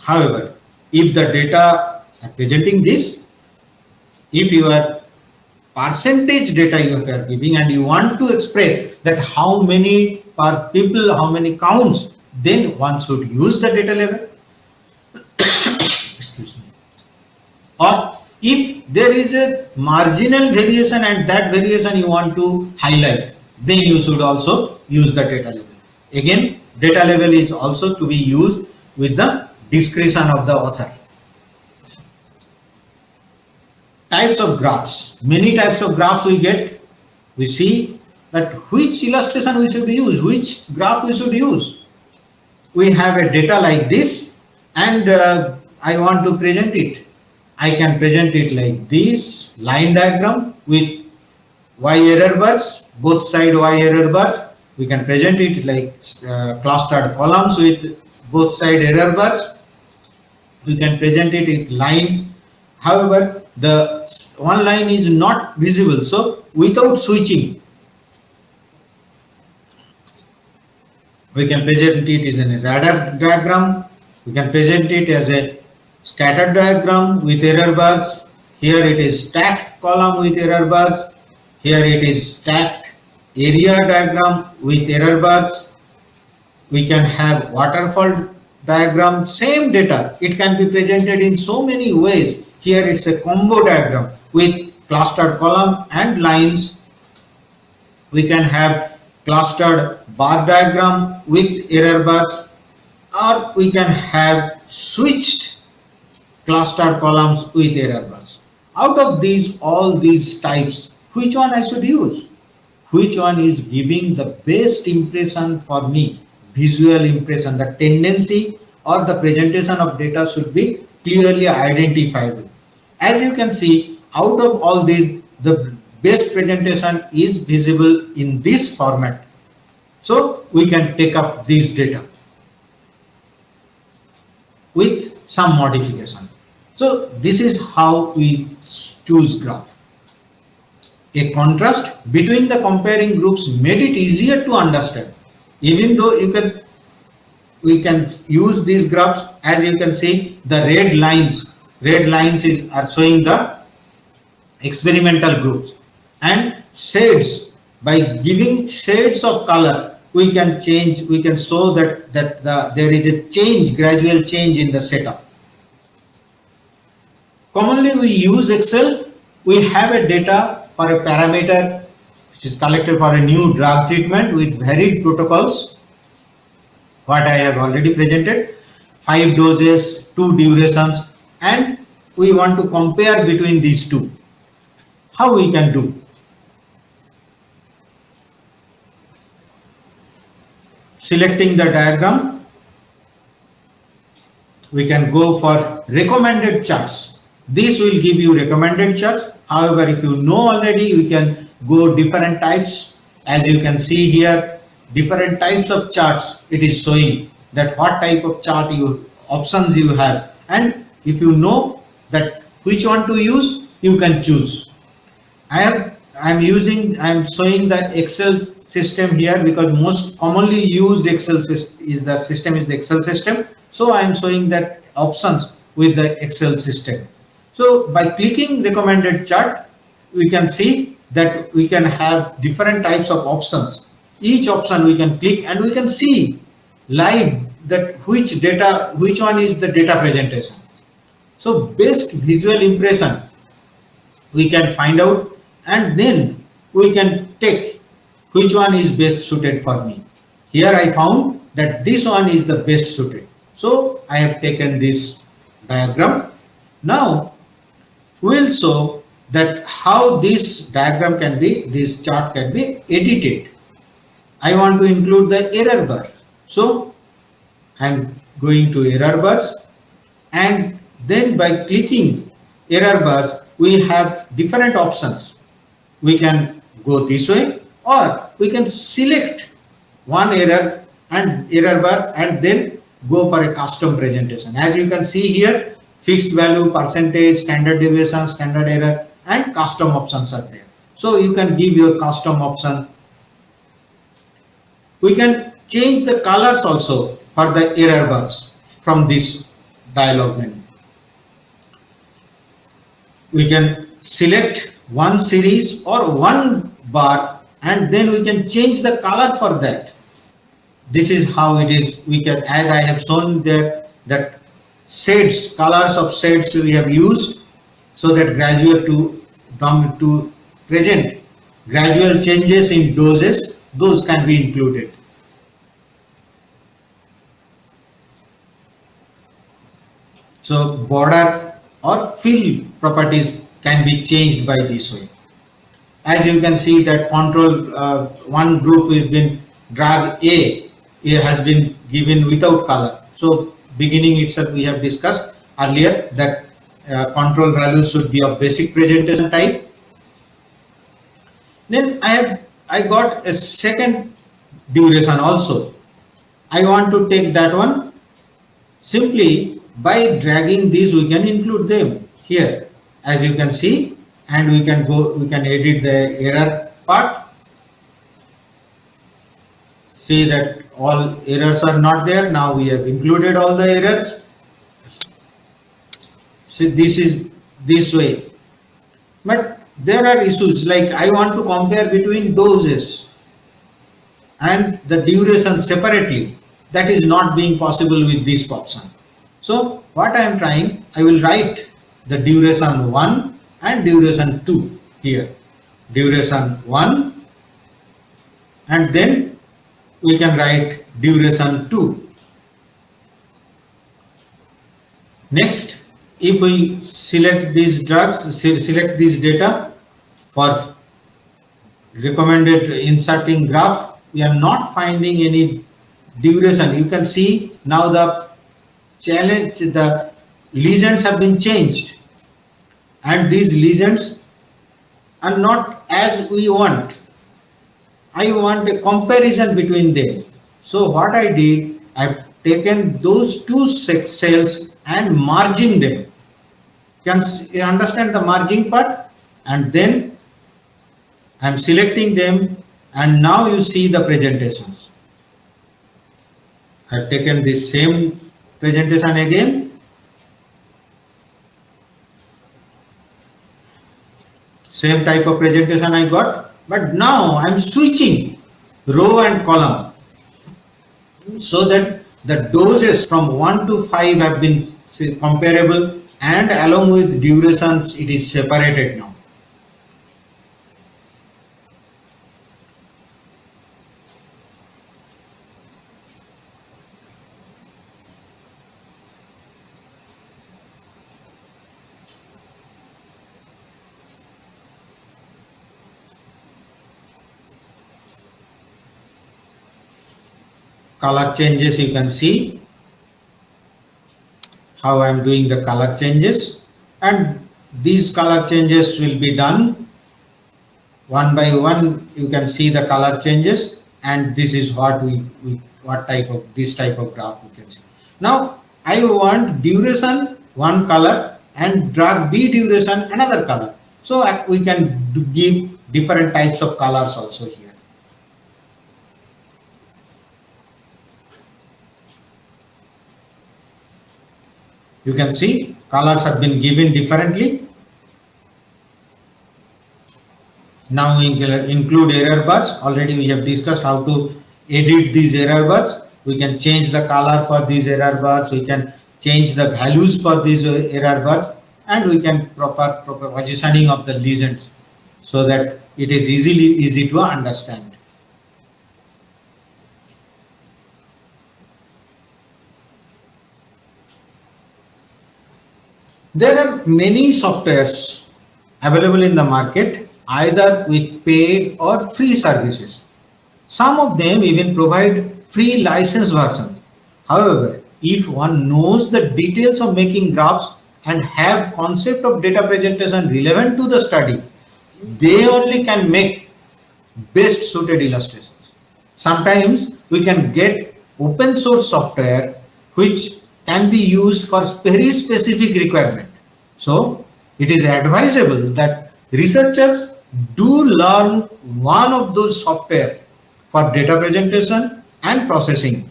However, if the data are presenting this, if your percentage data you are giving and you want to express that how many people, how many counts, then one should use the data level. Excuse me. Or if there is a marginal variation and that variation you want to highlight, then you should also use the data level. Again, data level is also to be used with the discretion of the author. Types of graphs. Many types of graphs we get. We see that which illustration we should use, which graph we should use. We have a data like this and I want to present it. I can present it like this line diagram with y error bars, both side y error bars. We can present it like clustered columns with both side error bars. We can present it with line. However, the one line is not visible. So without switching, we can present it as a radar diagram. We can present it as a scattered diagram with error bars. Here it is stacked column with error bars. Here it is stacked area diagram with error bars. We can have waterfall diagram, same data. It can be presented in so many ways. Here it's a combo diagram with clustered column and lines. We can have clustered bar diagram with error bars, or we can have switched clustered columns with error bars. Out of all these types, which one I should use? Which one is giving the best impression for me? Visual impression, the tendency or the presentation of data should be clearly identifiable. As you can see, out of all these, the best presentation is visible in this format. So we can take up this data with some modification. So this is how we choose graph. A contrast between the comparing groups made it easier to understand. Even though we can use these graphs, as you can see, the red lines are showing the experimental groups, and shades, by giving shades of color, we can show that there is a gradual change in the setup. Commonly we use Excel. We have a data for a parameter which is collected for a new drug treatment with varied protocols. What I have already presented, 5 doses, 2 durations, and we want to compare between these two. How we can do? Selecting the diagram, we can go for recommended charts. This will give you recommended charts. However, if you know already, we can go different types. As you can see here, different types of charts it is showing that what type of chart options you have, and if you know that which one to use, you can choose. I'm showing the Excel system here because most commonly used Excel is the Excel system. So I'm showing that options with the Excel system. So by clicking recommended chart, we can see that we can have different types of options. Each option we can click and we can see live that which one is the data presentation. So best visual impression we can find out, and then we can take which one is best suited for me. Here I found that this one is the best suited. So I have taken this diagram. Now we will show that how this chart can be edited. I want to include the error bar. So I am going to error bars, and then by clicking error bars, we have different options. We can go this way, or we can select one error bar and then go for a custom presentation. As you can see here, fixed value, percentage, standard deviation, standard error, and custom options are there. So you can give your custom option. We can change the colors also for the error bars from this dialog menu. We can select one series or one bar, and then we can change the color for that. This is how it is. We can, as I have shown there, that shades, colors of shades we have used, so that to present gradual changes in doses, those can be included. So border or fill properties can be changed by this way. As you can see that control one group has been drag A has been given without color. So beginning itself we have discussed earlier that control values should be of basic presentation type. Then I got a second duration also. I want to take that one. Simply by dragging these we can include them here, as you can see, and we can edit the error part. See that all errors are not there. Now we have included all the errors. See, this is this way. But there are issues like I want to compare between doses and the duration separately. That is not being possible with this option. So what I am trying, I will write the duration 1 and duration 2 here. Duration 1, and then we can write duration 2. Next, if we select these select this data for recommended inserting graph, we are not finding any duration. You can see now the legends have been changed, and these legends are not as we want. I want a comparison between them. So what I did, I've taken those two cells and merging them. Can you understand the merging part? And then I'm selecting them, and now you see the presentations. I've taken this same presentation again. Same type of presentation I got, but now I'm switching row and column so that the doses from 1 to 5 have been comparable, and along with durations it is separated now. color changes. You can see how I am doing the color changes, and these color changes will be done one by one. You can see the color changes, and this is what what type of this type of graph we can see. Now I want duration one color and drag B duration another color. So we can give different types of colors also here. You can see colors have been given differently. Now we include error bars. Already we have discussed how to edit these error bars. We can change the color for these error bars. We can change the values for these error bars, and we can proper positioning of the legends so that it is easy to understand. There are many softwares available in the market, either with paid or free services. Some of them even provide free license version. However, if one knows the details of making graphs and have concept of data presentation relevant to the study, they only can make best suited illustrations. Sometimes we can get open source software which can be used for very specific requirement. So it is advisable that researchers do learn one of those software for data presentation and processing,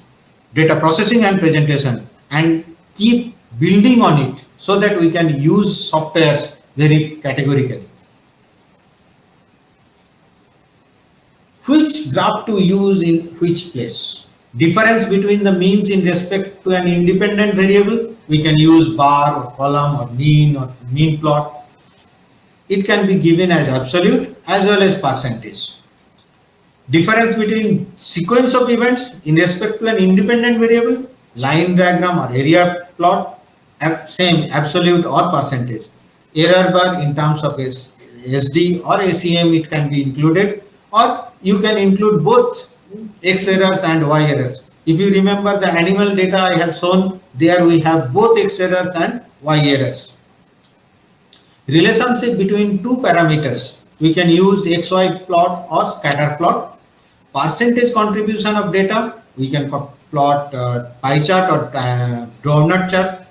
data processing and presentation, and keep building on it so that we can use softwares very categorically. Which graph to use in which place? Difference between the means in respect to an independent variable. We can use bar or column or mean plot. It can be given as absolute as well as percentage. Difference between sequence of events in respect to an independent variable, line diagram or area plot, same absolute or percentage. Error bar in terms of SD or ACM, it can be included, or you can include both X errors and Y errors. If you remember the animal data I have shown, there we have both X errors and Y errors. Relationship between two parameters. We can use XY plot or scatter plot. Percentage contribution of data. We can plot pie chart or donut chart.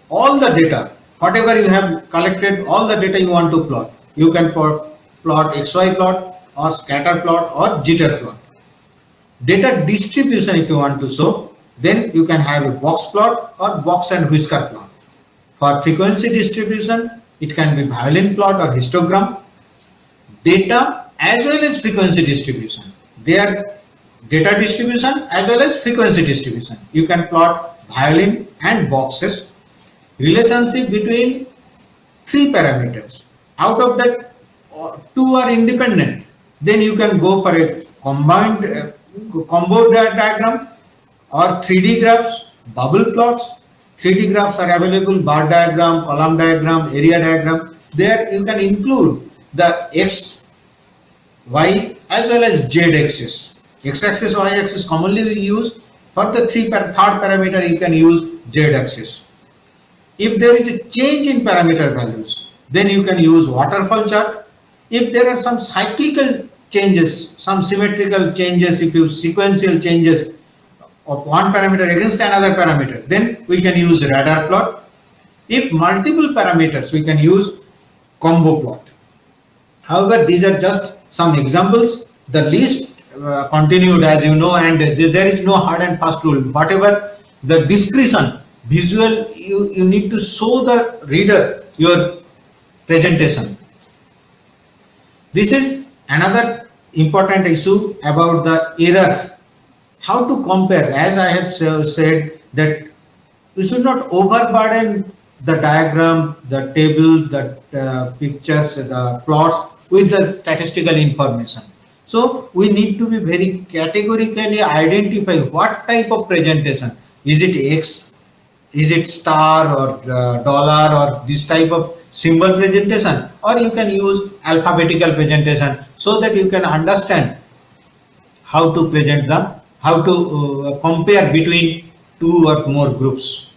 All the data, whatever you have collected, all the data you want to plot. You can plot XY plot or scatter plot or jitter plot. Data distribution, if you want to show, then you can have a box plot or box and whisker plot. For frequency distribution, it can be violin plot or histogram. Data as well as frequency distribution. They are data distribution as well as frequency distribution. You can plot violin and boxes. Relationship between three parameters. Out of that, two are independent. Then you can go for a combined combo diagram or 3D graphs, bubble plots. 3D graphs are available, bar diagram, column diagram, area diagram. There you can include the X, Y as well as Z axis. X axis, Y axis commonly used. For the third parameter, you can use Z axis. If there is a change in parameter values, then you can use waterfall chart. If there are some cyclical changes, some symmetrical changes, if you sequential changes of one parameter against another parameter, then we can use radar plot. If multiple parameters, we can use combo plot. However, these are just some examples. The list continued, as you know, and there is no hard and fast rule. Whatever the discretion, visual, you need to show the reader your presentation. This is another important issue about the error. How to compare? As I have said, that we should not overburden the diagram, the tables, the pictures, the plots with the statistical information. So we need to be very categorically identify what type of presentation. Is it X? Is it star or dollar or this type of symbol presentation? Or you can use alphabetical presentation so that you can understand how to present the how to compare between two or more groups.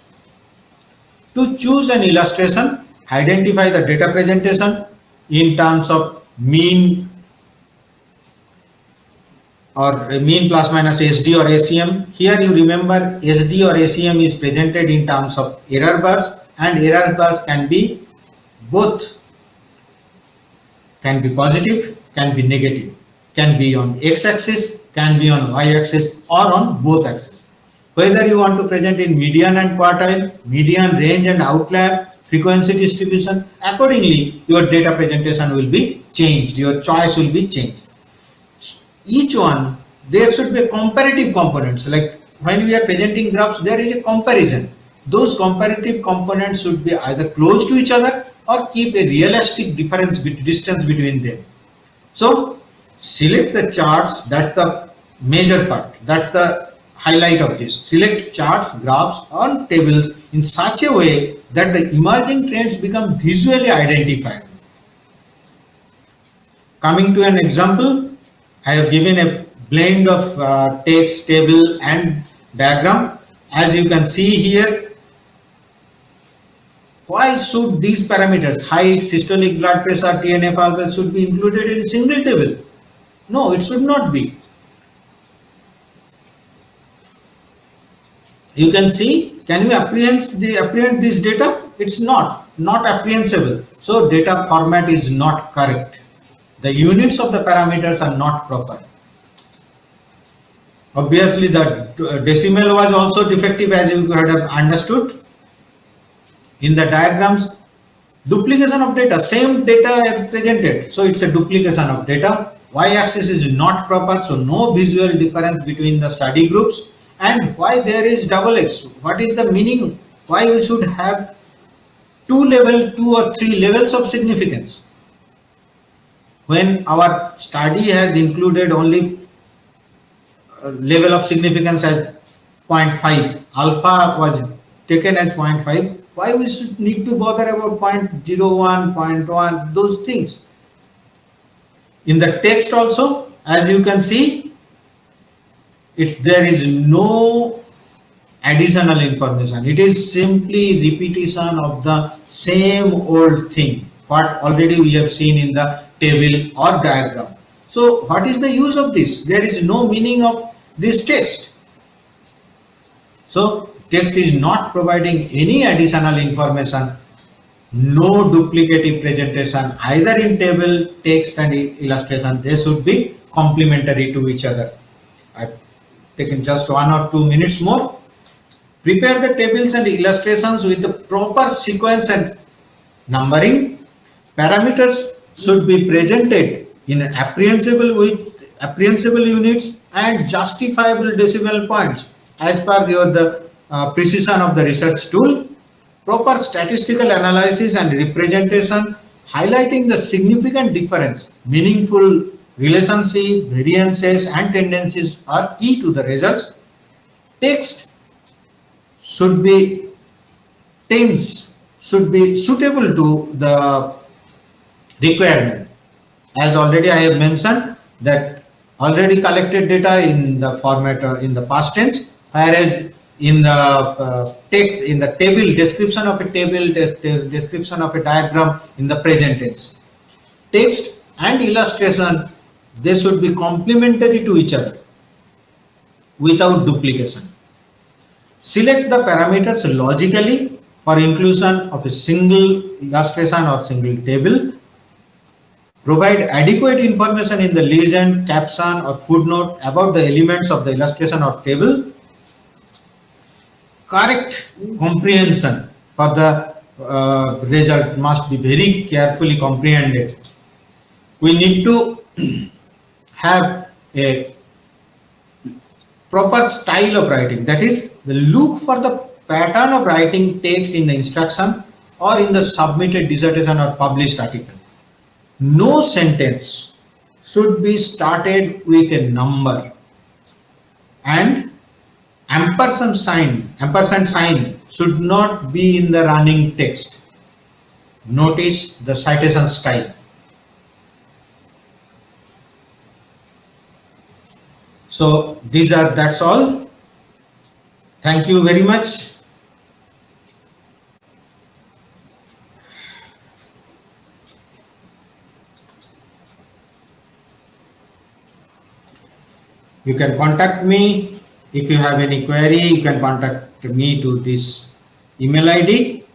To choose an illustration, identify the data presentation in terms of mean or mean plus minus SD or ACM. Here you remember SD or ACM is presented in terms of error bars, and error bars can be both, can be positive, can be negative, can be on x-axis, can be on y-axis, or on both axes. Whether you want to present in median and quartile, median, range and outlier, frequency distribution, accordingly your data presentation will be changed, your choice will be changed. Each one, there should be a comparative components, like when we are presenting graphs, there is a comparison. Those comparative components should be either close to each other or keep a realistic distance between them. So select the charts, that's the major part, that's the highlight of this. Select charts, graphs or tables in such a way that the emerging trends become visually identifiable. Coming to an example, I have given a blend of text, table and diagram. As you can see here, why should these parameters, height, systolic blood pressure, TNF-alpha, should be included in a single table? No, it should not be. You can see, can we apprehend this data? It's not apprehensible. So data format is not correct. The units of the parameters are not proper. Obviously the decimal was also defective, as you had understood. In the diagrams, duplication of data, same data presented, so it's a duplication of data. Y-axis is not proper, so no visual difference between the study groups. And why there is double X? What is the meaning? Why we should have two or three levels of significance when our study has included only level of significance as 0.5, alpha was taken as 0.5. Why we should need to bother about 0.01, 0.1, those things? In the text also, as you can see, there is no additional information. It is simply repetition of the same old thing, what already we have seen in the table or diagram. So what is the use of this? There is no meaning of this text. So text is not providing any additional information, no duplicative presentation either in table, text and illustration. They should be complementary to each other. I've taken just 1 or 2 minutes more. Prepare the tables and illustrations with the proper sequence and numbering. Parameters should be presented in apprehensible units and justifiable decimal points as per the precision of the research tool. Proper statistical analysis and representation highlighting the significant difference, meaningful relationship, variances and tendencies are key to the results. Text should be suitable to the requirement. As already I have mentioned that already collected data in the format in the past tense, whereas in the text, in the table, description of a table, description of a diagram in the present tense. Text and illustration, they should be complementary to each other without duplication. Select the parameters logically for inclusion of a single illustration or single table. Provide adequate information in the legend, caption or footnote about the elements of the illustration or table. Correct comprehension for the result must be very carefully comprehended. We need to have a proper style of writing, that is, look for the pattern of writing text in the instruction or in the submitted dissertation or published article. No sentence should be started with a number, and ampersand sign should not be in the running text. Notice the citation style. So that's all. Thank you very much. You can contact me if you have any query. You can contact me to this email ID.